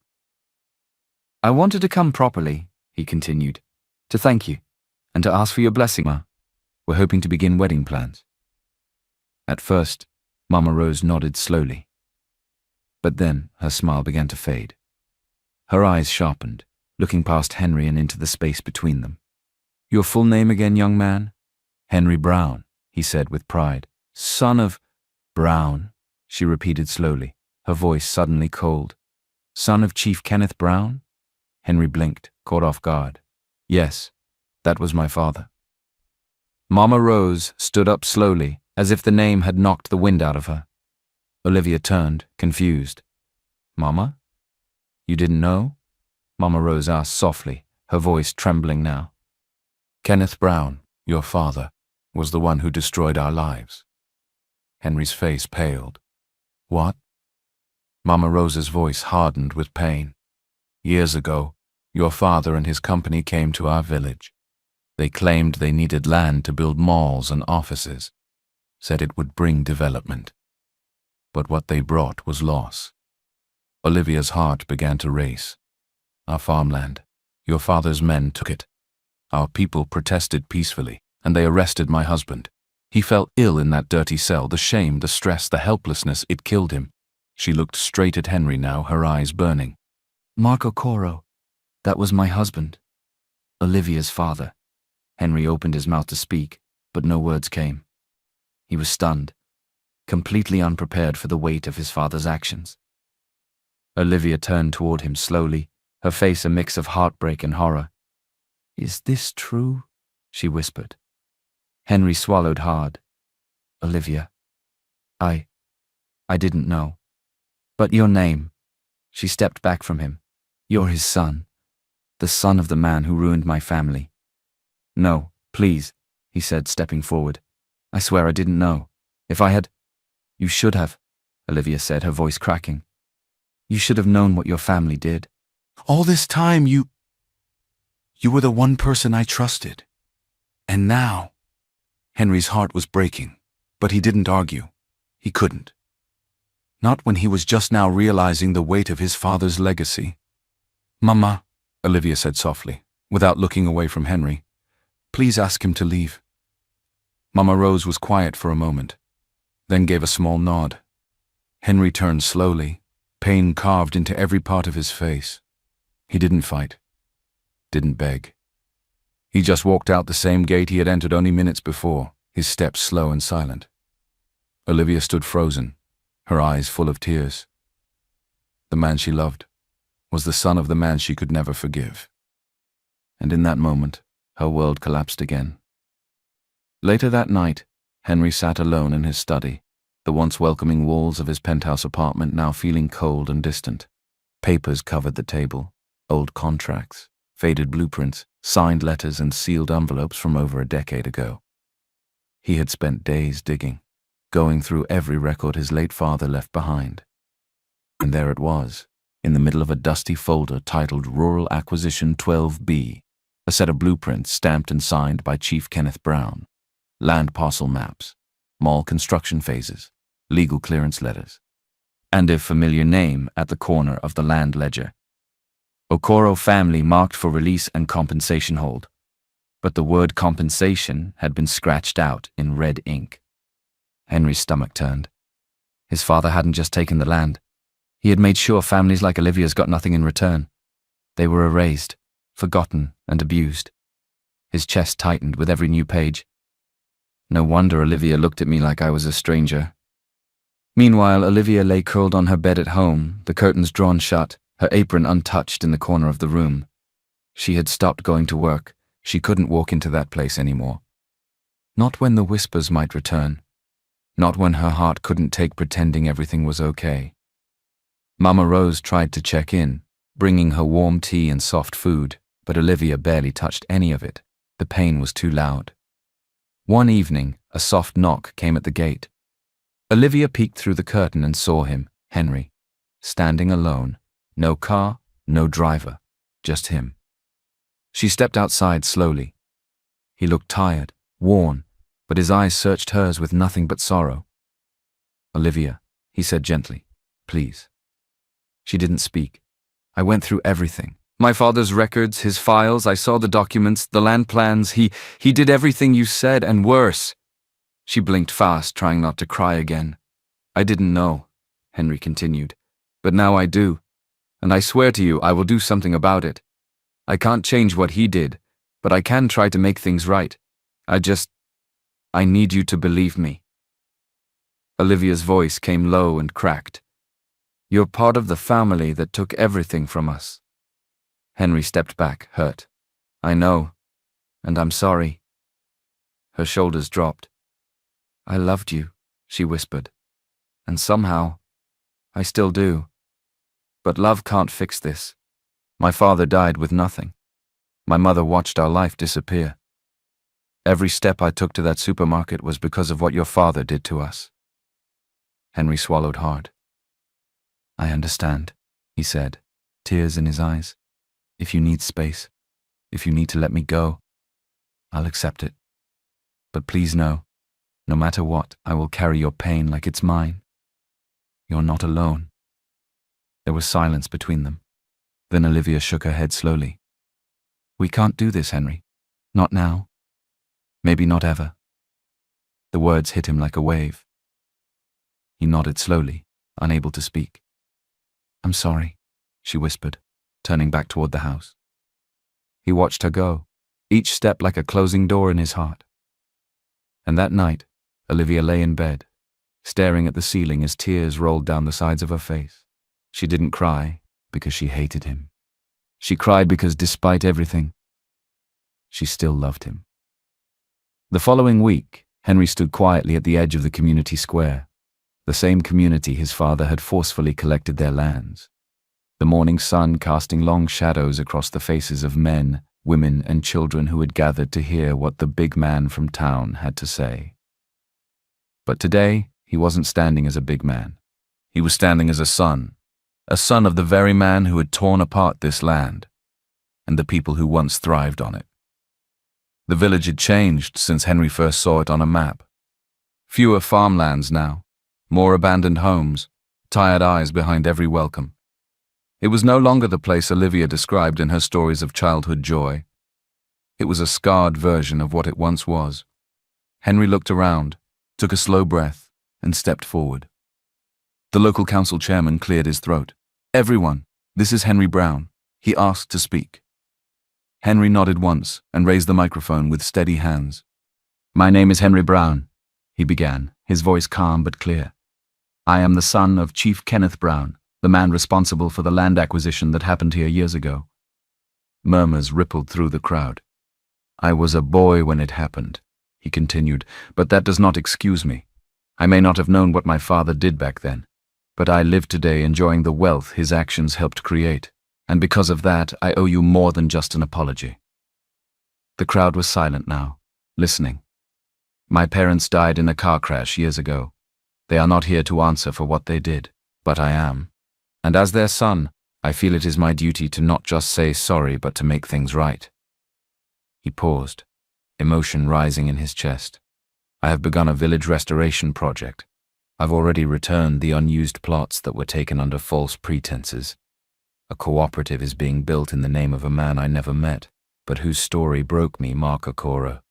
"I wanted to come properly," he continued, "to thank you, and to ask for your blessing, Ma. We're hoping to begin wedding plans." At first, Mama Rose nodded slowly. But then her smile began to fade. Her eyes sharpened, looking past Henry and into the space between them. "Your full name again, young man?" "Henry Brown," he said with pride. "Son of—" "Brown," she repeated slowly, her voice suddenly cold. "Son of Chief Kenneth Brown?" Henry blinked, caught off guard. "Yes, that was my father." Mama Rose stood up slowly, as if the name had knocked the wind out of her. Olivia turned, confused. "Mama? You didn't know?" Mama Rose asked softly, her voice trembling now. "Kenneth Brown, your father, was the one who destroyed our lives." Henry's face paled. "What?" Mama Rose's voice hardened with pain. "Years ago, your father and his company came to our village. They claimed they needed land to build malls and offices, said it would bring development. But what they brought was loss." Olivia's heart began to race. "Our farmland. Your father's men took it. Our people protested peacefully, and they arrested my husband. He fell ill in that dirty cell. The shame, the stress, the helplessness, it killed him." She looked straight at Henry now, her eyes burning. "Marco Coro, that was my husband. Olivia's father." Henry opened his mouth to speak, but no words came. He was stunned, completely unprepared for the weight of his father's actions. Olivia turned toward him slowly, her face a mix of heartbreak and horror. "Is this true?" she whispered. Henry swallowed hard. "Olivia, I didn't know. But your name." She stepped back from him. "You're his son, the son of the man who ruined my family." "No, please," he said, stepping forward. "I swear I didn't know. If I had—" "You should have," Olivia said, her voice cracking. "You should have known what your family did. All this time you were the one person I trusted. And now—" Henry's heart was breaking, but he didn't argue. He couldn't. Not when he was just now realizing the weight of his father's legacy. "Mama," Olivia said softly, without looking away from Henry, "please ask him to leave." Mama Rose was quiet for a moment, then gave a small nod. Henry turned slowly, pain carved into every part of his face. He didn't fight, didn't beg. He just walked out the same gate he had entered only minutes before, his steps slow and silent. Olivia stood frozen, her eyes full of tears. The man she loved was the son of the man she could never forgive. And in that moment, her world collapsed again. Later that night, Henry sat alone in his study, the once welcoming walls of his penthouse apartment now feeling cold and distant. Papers covered the table, old contracts, faded blueprints, signed letters and sealed envelopes from over a decade ago. He had spent days digging, going through every record his late father left behind. And there it was, in the middle of a dusty folder titled Rural Acquisition 12B, a set of blueprints stamped and signed by Chief Kenneth Brown, land parcel maps, mall construction phases, legal clearance letters, and a familiar name at the corner of the land ledger. Okoro family marked for release and compensation hold, but the word compensation had been scratched out in red ink. Henry's stomach turned. His father hadn't just taken the land, He had made sure families like Olivia's got nothing in return. They were erased, forgotten, and abused. His chest tightened with every new page. No wonder Olivia looked at me like I was a stranger. Meanwhile, Olivia lay curled on her bed at home, the curtains drawn shut, her apron untouched in the corner of the room. She had stopped going to work. She couldn't walk into that place anymore. Not when the whispers might return. Not when her heart couldn't take pretending everything was okay. Mama Rose tried to check in, bringing her warm tea and soft food, but Olivia barely touched any of it. The pain was too loud. One evening, a soft knock came at the gate. Olivia peeked through the curtain and saw him, Henry, standing alone. No car, no driver, just him. She stepped outside slowly. He looked tired, worn, but his eyes searched hers with nothing but sorrow. "Olivia," he said gently, "please." She didn't speak. "I went through everything. My father's records, his files, I saw the documents, the land plans. He did everything you said and worse." She blinked fast, trying not to cry again. "I didn't know," Henry continued, "but now I do. And I swear to you I will do something about it. I can't change what he did, but I can try to make things right. I need you to believe me." Olivia's voice came low and cracked. "You're part of the family that took everything from us." Henry stepped back, hurt. "I know, and I'm sorry." Her shoulders dropped. "I loved you," she whispered. "And somehow, I still do. But love can't fix this. My father died with nothing. My mother watched our life disappear. Every step I took to that supermarket was because of what your father did to us." Henry swallowed hard. "I understand," he said, tears in his eyes. "If you need space, if you need to let me go, I'll accept it. But please know, no matter what, I will carry your pain like it's mine. You're not alone." There was silence between them. Then Olivia shook her head slowly. "We can't do this, Henry. Not now. Maybe not ever." The words hit him like a wave. He nodded slowly, unable to speak. "I'm sorry," she whispered, turning back toward the house. He watched her go, each step like a closing door in his heart. And that night, Olivia lay in bed, staring at the ceiling as tears rolled down the sides of her face. She didn't cry because she hated him. She cried because despite everything, she still loved him. The following week, Henry stood quietly at the edge of the community square, the same community his father had forcefully collected their lands. The morning sun casting long shadows across the faces of men, women, and children who had gathered to hear what the big man from town had to say. But today, he wasn't standing as a big man. He was standing as a son of the very man who had torn apart this land, and the people who once thrived on it. The village had changed since Henry first saw it on a map. Fewer farmlands now, more abandoned homes, tired eyes behind every welcome. It was no longer the place Olivia described in her stories of childhood joy. It was a scarred version of what it once was. Henry looked around, took a slow breath, and stepped forward. The local council chairman cleared his throat. "Everyone, this is Henry Brown. He asked to speak." Henry nodded once and raised the microphone with steady hands. "My name is Henry Brown," he began, his voice calm but clear. "I am the son of Chief Kenneth Brown, the man responsible for the land acquisition that happened here years ago." Murmurs rippled through the crowd. "I was a boy when it happened," he continued, "but that does not excuse me. I may not have known what my father did back then, but I live today enjoying the wealth his actions helped create, and because of that, I owe you more than just an apology." The crowd was silent now, listening. "My parents died in a car crash years ago. They are not here to answer for what they did, but I am. And as their son, I feel it is my duty to not just say sorry, but to make things right." He paused, emotion rising in his chest. "I have begun a village restoration project. I've already returned the unused plots that were taken under false pretenses. A cooperative is being built in the name of a man I never met, but whose story broke me, Mark Okoro.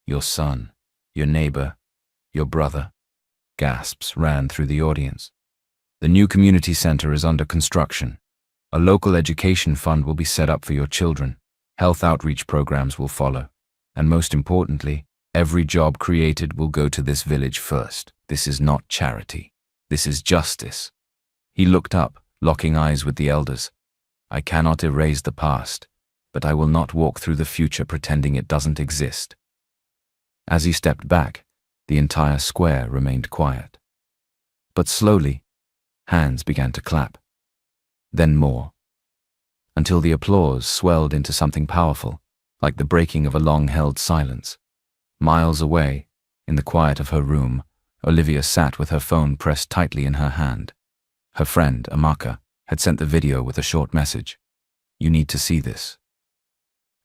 Your son, your neighbor, your brother." Gasps ran through the audience. The new community center is under construction. A local education fund will be set up for your children. Health outreach programs will follow. And most importantly, every job created will go to this village first. This is not charity. This is justice. He looked up, locking eyes with the elders. I cannot erase the past, but I will not walk through the future pretending it doesn't exist. As he stepped back, the entire square remained quiet. But slowly, hands began to clap. Then more, until the applause swelled into something powerful, like the breaking of a long-held silence. Miles away, in the quiet of her room, Olivia sat with her phone pressed tightly in her hand. Her friend, Amaka, had sent the video with a short message. You need to see this.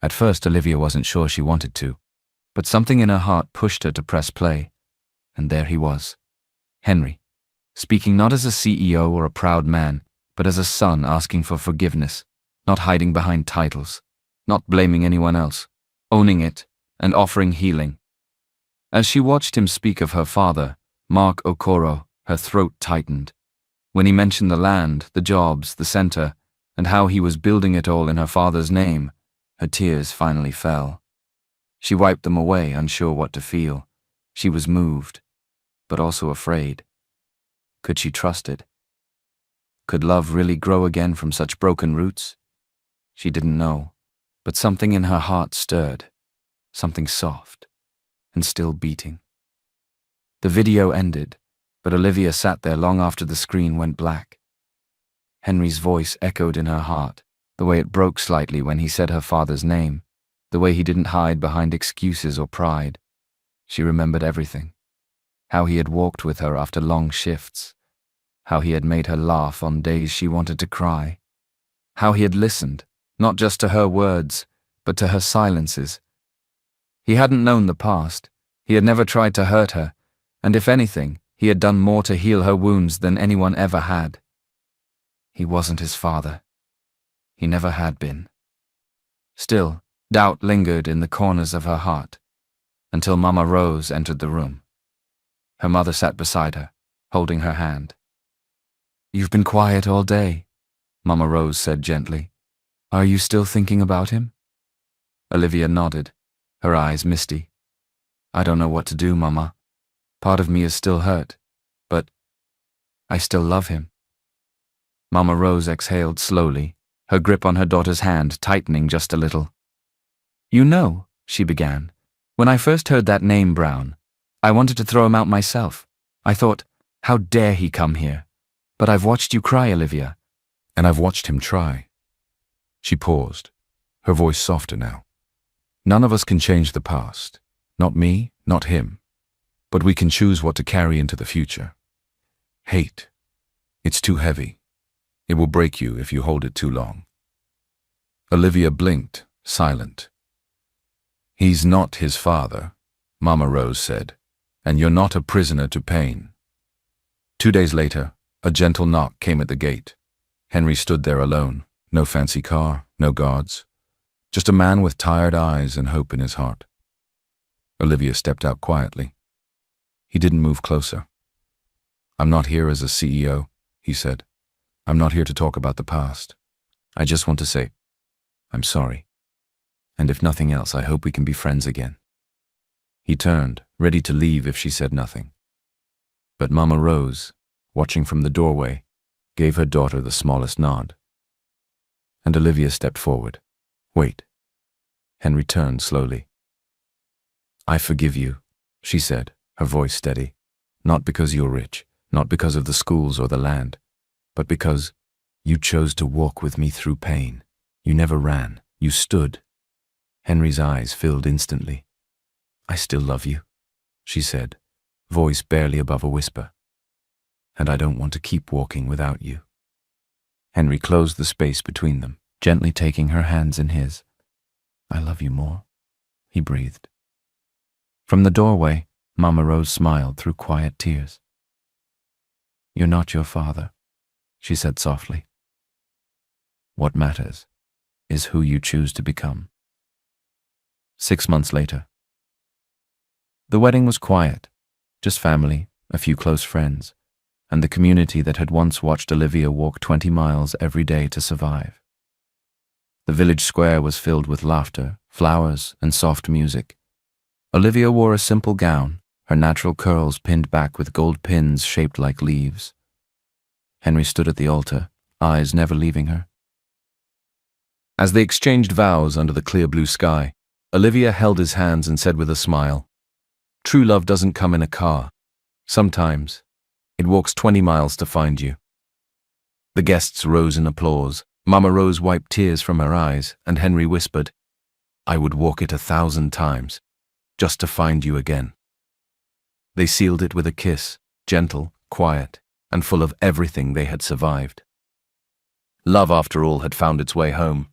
At first, Olivia wasn't sure she wanted to, but something in her heart pushed her to press play. And there he was, Henry, speaking not as a CEO or a proud man, but as a son asking for forgiveness, not hiding behind titles, not blaming anyone else, owning it and offering healing. As she watched him speak of her father, Mark Okoro, her throat tightened. When he mentioned the land, the jobs, the center, and how he was building it all in her father's name, her tears finally fell. She wiped them away, unsure what to feel. She was moved, but also afraid. Could she trust it? Could love really grow again from such broken roots? She didn't know, but something in her heart stirred, something soft and still beating. The video ended, but Olivia sat there long after the screen went black. Henry's voice echoed in her heart, the way it broke slightly when he said her father's name, the way he didn't hide behind excuses or pride. She remembered everything. How he had walked with her after long shifts. How he had made her laugh on days she wanted to cry. How he had listened, not just to her words, but to her silences. He hadn't known the past. He had never tried to hurt her, and if anything, he had done more to heal her wounds than anyone ever had. He wasn't his father. He never had been. Still, doubt lingered in the corners of her heart, until Mama Rose entered the room. Her mother sat beside her, holding her hand. You've been quiet all day, Mama Rose said gently. Are you still thinking about him? Olivia nodded, her eyes misty. I don't know what to do, Mama. Part of me is still hurt, but I still love him. Mama Rose exhaled slowly, her grip on her daughter's hand tightening just a little. You know, she began, when I first heard that name, Brown, I wanted to throw him out myself. I thought, how dare he come here? But I've watched you cry, Olivia. And I've watched him try. She paused, her voice softer now. None of us can change the past. Not me, not him. But we can choose what to carry into the future. Hate. It's too heavy. It will break you if you hold it too long. Olivia blinked, silent. He's not his father, Mama Rose said, and you're not a prisoner to pain. 2 days later, a gentle knock came at the gate. Henry stood there alone, no fancy car, no guards, just a man with tired eyes and hope in his heart. Olivia stepped out quietly. He didn't move closer. I'm not here as a CEO, he said. I'm not here to talk about the past. I just want to say, I'm sorry. And if nothing else, I hope we can be friends again. He turned, ready to leave if she said nothing. But Mama Rose, watching from the doorway, gave her daughter the smallest nod. And Olivia stepped forward. Wait. Henry turned slowly. I forgive you, she said, her voice steady. Not because you're rich, not because of the schools or the land, but because you chose to walk with me through pain. You never ran, you stood. Henry's eyes filled instantly. I still love you, she said, voice barely above a whisper. And I don't want to keep walking without you. Henry closed the space between them, gently taking her hands in his. I love you more, he breathed. From the doorway, Mama Rose smiled through quiet tears. You're not your father, she said softly. What matters is who you choose to become. 6 months later. The wedding was quiet, just family, a few close friends. and the community that had once watched Olivia walk 20 miles every day to survive. The village square was filled with laughter, flowers, and soft music. Olivia wore a simple gown, her natural curls pinned back with gold pins shaped like leaves. Henry stood at the altar, eyes never leaving her. As they exchanged vows under the clear blue sky, Olivia held his hands and said with a smile, "True love doesn't come in a car. Sometimes it walks 20 miles to find you." The guests rose in applause. Mama Rose wiped tears from her eyes, and Henry whispered, "I would walk it 1,000 times, just to find you again." They sealed it with a kiss, gentle, quiet, and full of everything they had survived. Love, after all, had found its way home.